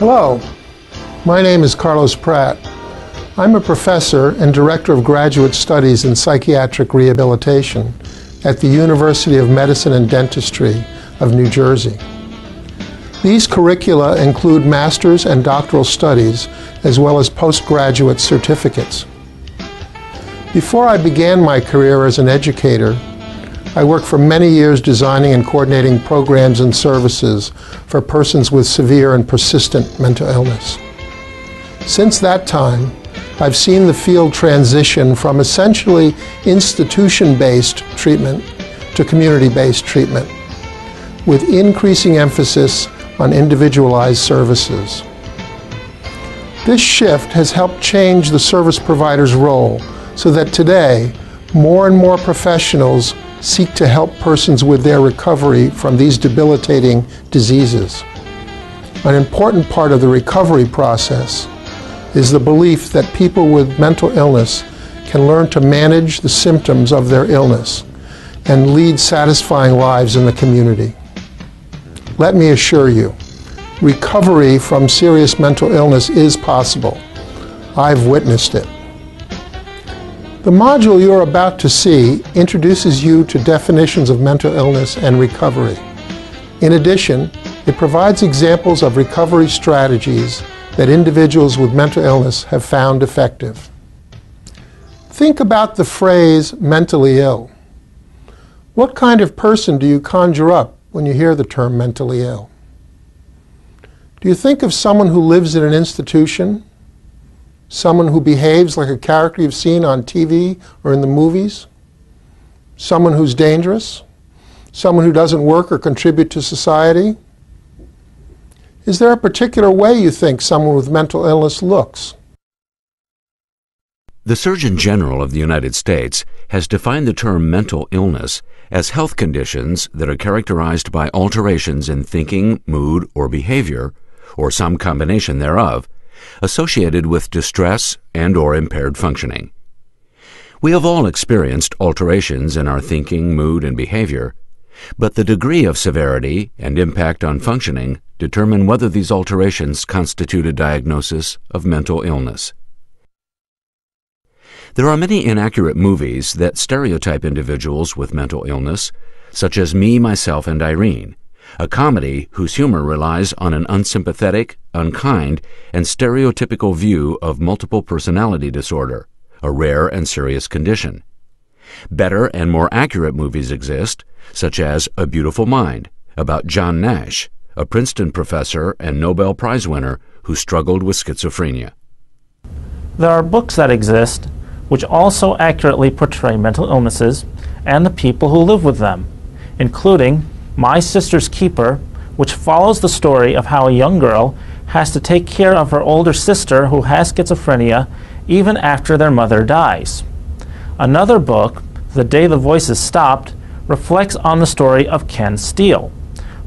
Hello, my name is Carlos Pratt. I'm a professor and director of graduate studies in psychiatric rehabilitation at the University of Medicine and Dentistry of New Jersey. These curricula include master's and doctoral studies as well as postgraduate certificates. Before I began my career as an educator, I worked for many years designing and coordinating programs and services for persons with severe and persistent mental illness. Since that time, I've seen the field transition from essentially institution-based treatment to community-based treatment, with increasing emphasis on individualized services. This shift has helped change the service provider's role so that today, more and more professionals seek to help persons with their recovery from these debilitating diseases. An important part of the recovery process is the belief that people with mental illness can learn to manage the symptoms of their illness and lead satisfying lives in the community. Let me assure you, recovery from serious mental illness is possible. I've witnessed it. The module you're about to see introduces you to definitions of mental illness and recovery. In addition, it provides examples of recovery strategies that individuals with mental illness have found effective. Think about the phrase mentally ill. What kind of person do you conjure up when you hear the term mentally ill? Do you think of someone who lives in an institution? Someone who behaves like a character you've seen on TV or in the movies? Someone who's dangerous? Someone who doesn't work or contribute to society? Is there a particular way you think someone with mental illness looks? The Surgeon General of the United States has defined the term mental illness as health conditions that are characterized by alterations in thinking, mood, or behavior, or some combination thereof, associated with distress and/or impaired functioning. We have all experienced alterations in our thinking, mood, and behavior, but the degree of severity and impact on functioning determine whether these alterations constitute a diagnosis of mental illness. There are many inaccurate movies that stereotype individuals with mental illness, such as Me, Myself, and Irene, a comedy whose humor relies on an unsympathetic, unkind, and stereotypical view of multiple personality disorder, a rare and serious condition. Better and more accurate movies exist, such as A Beautiful Mind, about John Nash, a Princeton professor and Nobel Prize winner who struggled with schizophrenia. There are books that exist which also accurately portray mental illnesses and the people who live with them, including My Sister's Keeper, which follows the story of how a young girl has to take care of her older sister who has schizophrenia even after their mother dies. Another book, The Day the Voices Stopped, reflects on the story of Ken Steele,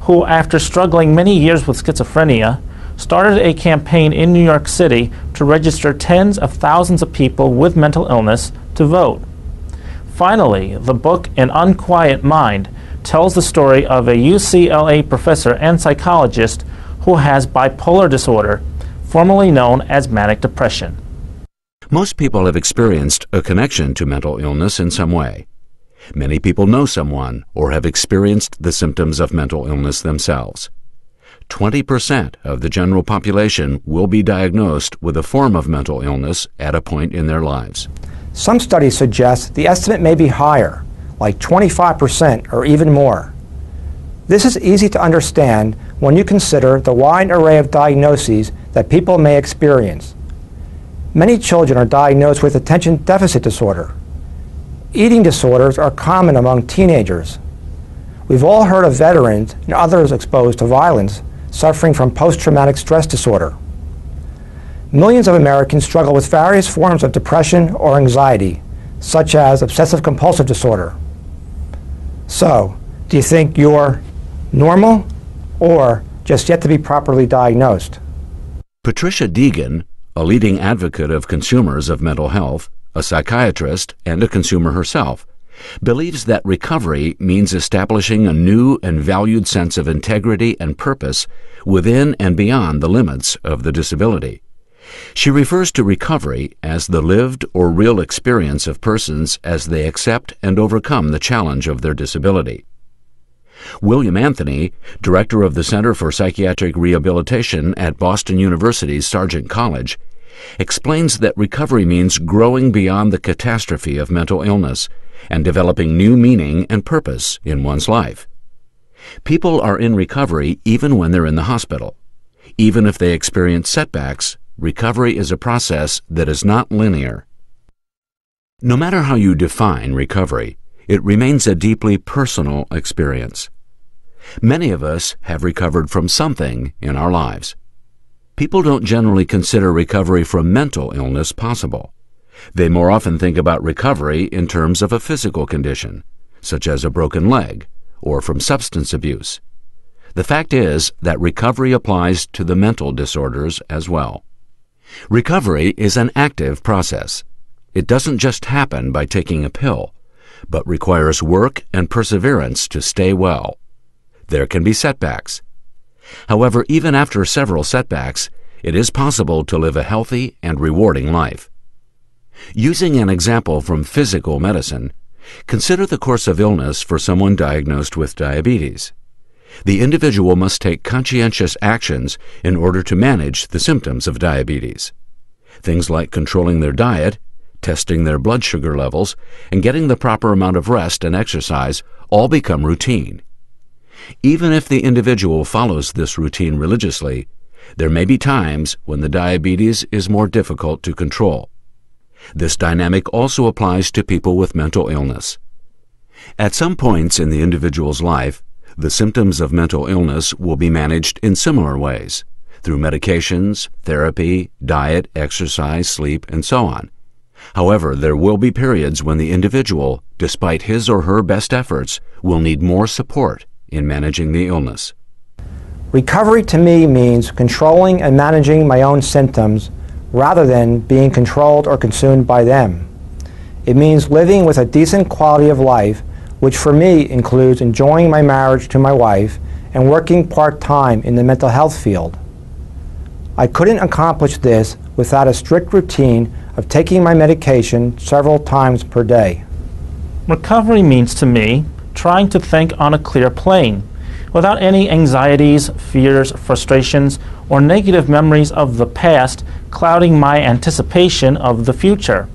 who, after struggling many years with schizophrenia, started a campaign in New York City to register tens of thousands of people with mental illness to vote. Finally, the book An Unquiet Mind tells the story of a UCLA professor and psychologist who has bipolar disorder, formerly known as manic depression. Most people have experienced a connection to mental illness in some way. Many people know someone or have experienced the symptoms of mental illness themselves. 20% of the general population will be diagnosed with a form of mental illness at a point in their lives. Some studies suggest the estimate may be higher, like 25% or even more. This is easy to understand when you consider the wide array of diagnoses that people may experience. Many children are diagnosed with attention deficit disorder. Eating disorders are common among teenagers. We've all heard of veterans and others exposed to violence suffering from post-traumatic stress disorder. Millions of Americans struggle with various forms of depression or anxiety, such as obsessive-compulsive disorder. So, do you think you're normal or just yet to be properly diagnosed? Patricia Deegan, a leading advocate of consumers of mental health, a psychiatrist, and a consumer herself, believes that recovery means establishing a new and valued sense of integrity and purpose within and beyond the limits of the disability. She refers to recovery as the lived or real experience of persons as they accept and overcome the challenge of their disability. William Anthony, director of the Center for Psychiatric Rehabilitation at Boston University's Sargent College, explains that recovery means growing beyond the catastrophe of mental illness and developing new meaning and purpose in one's life. People are in recovery even when they're in the hospital. Even if they experience setbacks, recovery is a process that is not linear. No matter how you define recovery, it remains a deeply personal experience. Many of us have recovered from something in our lives. People don't generally consider recovery from mental illness possible. They more often think about recovery in terms of a physical condition, such as a broken leg, or from substance abuse. The fact is that recovery applies to the mental disorders as well. Recovery is an active process. It doesn't just happen by taking a pill, but requires work and perseverance to stay well. There can be setbacks. However, even after several setbacks, it is possible to live a healthy and rewarding life. Using an example from physical medicine, consider the course of illness for someone diagnosed with diabetes. The individual must take conscientious actions in order to manage the symptoms of diabetes. Things like controlling their diet, testing their blood sugar levels, and getting the proper amount of rest and exercise all become routine. Even if the individual follows this routine religiously, there may be times when the diabetes is more difficult to control. This dynamic also applies to people with mental illness. At some points in the individual's life, the symptoms of mental illness will be managed in similar ways, through medications, therapy, diet, exercise, sleep, and so on. However, there will be periods when the individual, despite his or her best efforts, will need more support in managing the illness. Recovery to me means controlling and managing my own symptoms rather than being controlled or consumed by them. It means living with a decent quality of life, which for me includes enjoying my marriage to my wife and working part-time in the mental health field. I couldn't accomplish this without a strict routine of taking my medication several times per day. Recovery means to me trying to think on a clear plane, without any anxieties, fears, frustrations, or negative memories of the past clouding my anticipation of the future.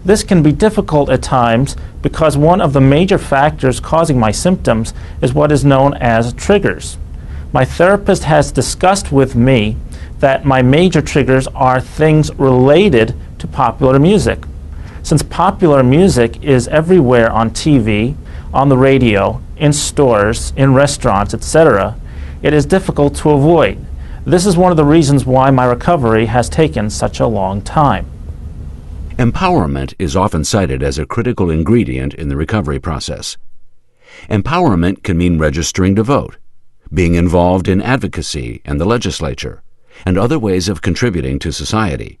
This can be difficult at times because one of the major factors causing my symptoms is what is known as triggers. My therapist has discussed with me that my major triggers are things related to popular music. Since popular music is everywhere on TV, on the radio, in stores, in restaurants, etc., it is difficult to avoid. This is one of the reasons why my recovery has taken such a long time. Empowerment is often cited as a critical ingredient in the recovery process. Empowerment can mean registering to vote, being involved in advocacy and the legislature, and other ways of contributing to society.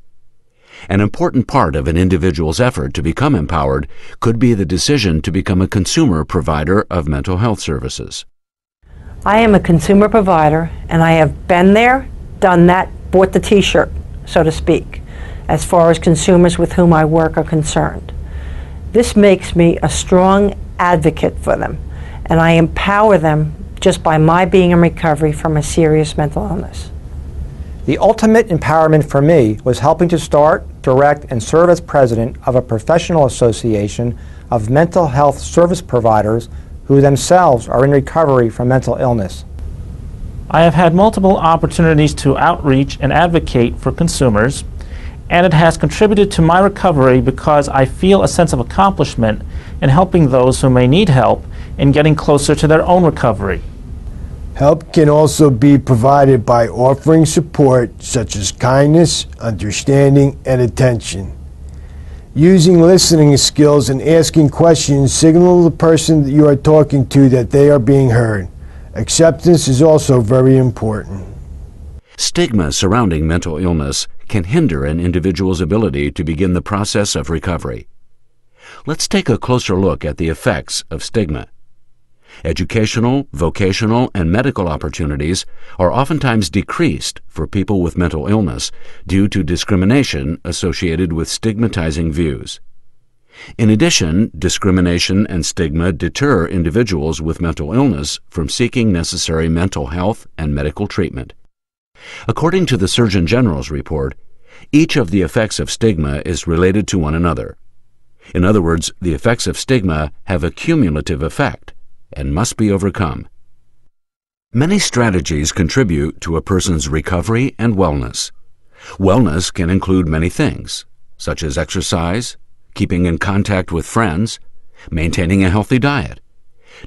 An important part of an individual's effort to become empowered could be the decision to become a consumer provider of mental health services. I am a consumer provider, and I have been there, done that, bought the t-shirt, so to speak, as far as consumers with whom I work are concerned. This makes me a strong advocate for them, and I empower them just by my being in recovery from a serious mental illness. The ultimate empowerment for me was helping to start, direct, and serve as president of a professional association of mental health service providers who themselves are in recovery from mental illness. I have had multiple opportunities to outreach and advocate for consumers, and it has contributed to my recovery because I feel a sense of accomplishment in helping those who may need help in getting closer to their own recovery. Help can also be provided by offering support such as kindness, understanding, and attention. Using listening skills and asking questions signal the person that you are talking to that they are being heard. Acceptance is also very important. Stigma surrounding mental illness can hinder an individual's ability to begin the process of recovery. Let's take a closer look at the effects of stigma. Educational, vocational, and medical opportunities are oftentimes decreased for people with mental illness due to discrimination associated with stigmatizing views. In addition, discrimination and stigma deter individuals with mental illness from seeking necessary mental health and medical treatment. According to the Surgeon General's report, each of the effects of stigma is related to one another. In other words, the effects of stigma have a cumulative effect and must be overcome. Many strategies contribute to a person's recovery and wellness. Wellness can include many things, such as exercise, keeping in contact with friends, maintaining a healthy diet,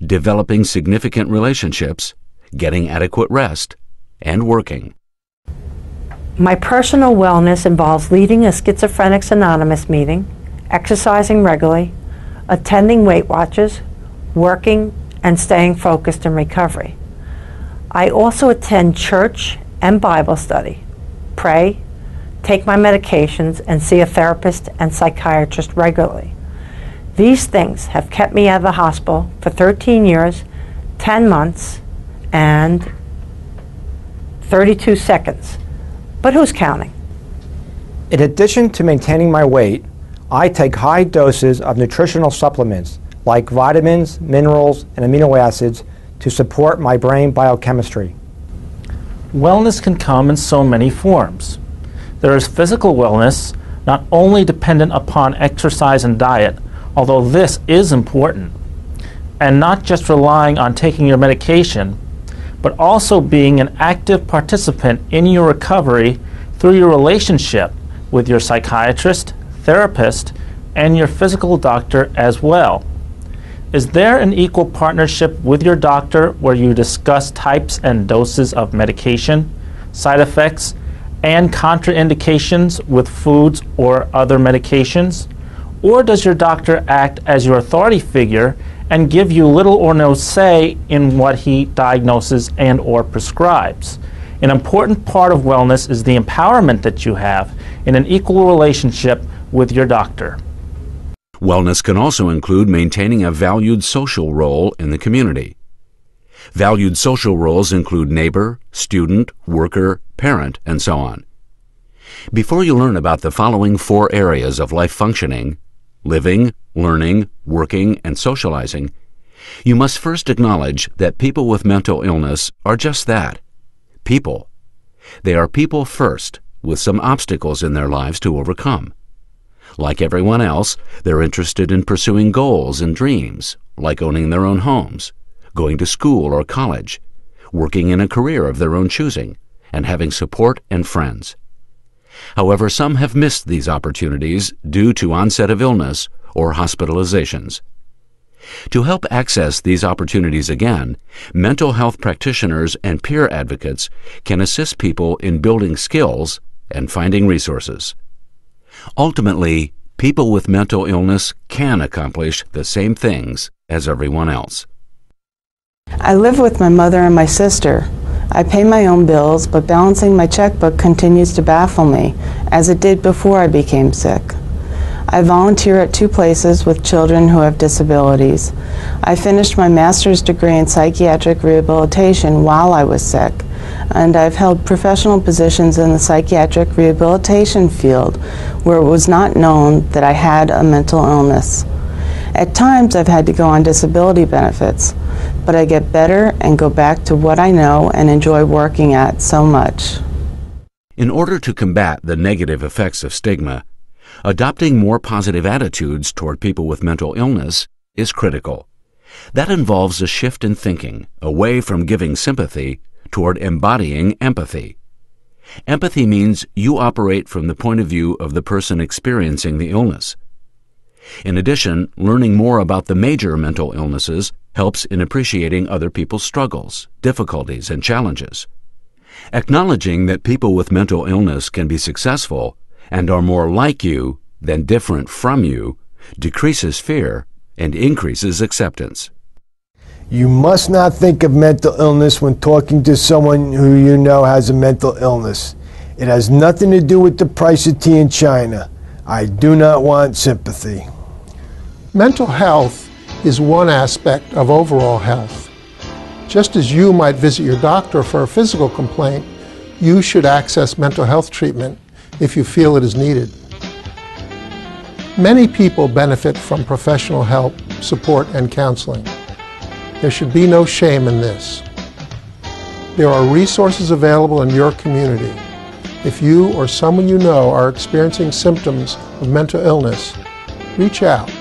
developing significant relationships, getting adequate rest, and working. My personal wellness involves leading a Schizophrenics Anonymous meeting, exercising regularly, attending Weight Watchers, working, and staying focused in recovery. I also attend church and Bible study, pray, take my medications, and see a therapist and psychiatrist regularly. These things have kept me out of the hospital for 13 years, 10 months, and 32 seconds. But who's counting? In addition to maintaining my weight, I take high doses of nutritional supplements like vitamins, minerals, and amino acids to support my brain biochemistry. Wellness can come in so many forms. There is physical wellness, not only dependent upon exercise and diet, although this is important, and not just relying on taking your medication, but also being an active participant in your recovery through your relationship with your psychiatrist, therapist, and your physical doctor as well. Is there an equal partnership with your doctor where you discuss types and doses of medication, side effects, and contraindications with foods or other medications? Or does your doctor act as your authority figure and give you little or no say in what he diagnoses and or prescribes? An important part of wellness is the empowerment that you have in an equal relationship with your doctor. Wellness can also include maintaining a valued social role in the community. Valued social roles include neighbor, student, worker, parent, and so on. Before you learn about the following 4 areas of life functioning, living, learning, working, and socializing, you must first acknowledge that people with mental illness are just that, people. They are people first, with some obstacles in their lives to overcome. Like everyone else, they're interested in pursuing goals and dreams, like owning their own homes, going to school or college, working in a career of their own choosing, and having support and friends. However, some have missed these opportunities due to onset of illness or hospitalizations. To help access these opportunities again, mental health practitioners and peer advocates can assist people in building skills and finding resources. Ultimately, people with mental illness can accomplish the same things as everyone else. I live with my mother and my sister. I pay my own bills, but balancing my checkbook continues to baffle me, as it did before I became sick. I volunteer at 2 places with children who have disabilities. I finished my master's degree in psychiatric rehabilitation while I was sick, and I've held professional positions in the psychiatric rehabilitation field where it was not known that I had a mental illness. At times I've had to go on disability benefits, but I get better and go back to what I know and enjoy working at so much. In order to combat the negative effects of stigma, adopting more positive attitudes toward people with mental illness is critical. That involves a shift in thinking away from giving sympathy toward embodying empathy. Empathy means you operate from the point of view of the person experiencing the illness. In addition, learning more about the major mental illnesses helps in appreciating other people's struggles, difficulties, and challenges. Acknowledging that people with mental illness can be successful and are more like you than different from you decreases fear and increases acceptance. You must not think of mental illness when talking to someone who you know has a mental illness. It has nothing to do with the price of tea in China. I do not want sympathy. Mental health is one aspect of overall health. Just as you might visit your doctor for a physical complaint, you should access mental health treatment if you feel it is needed. Many people benefit from professional help, support, and counseling. There should be no shame in this. There are resources available in your community. If you or someone you know are experiencing symptoms of mental illness, reach out.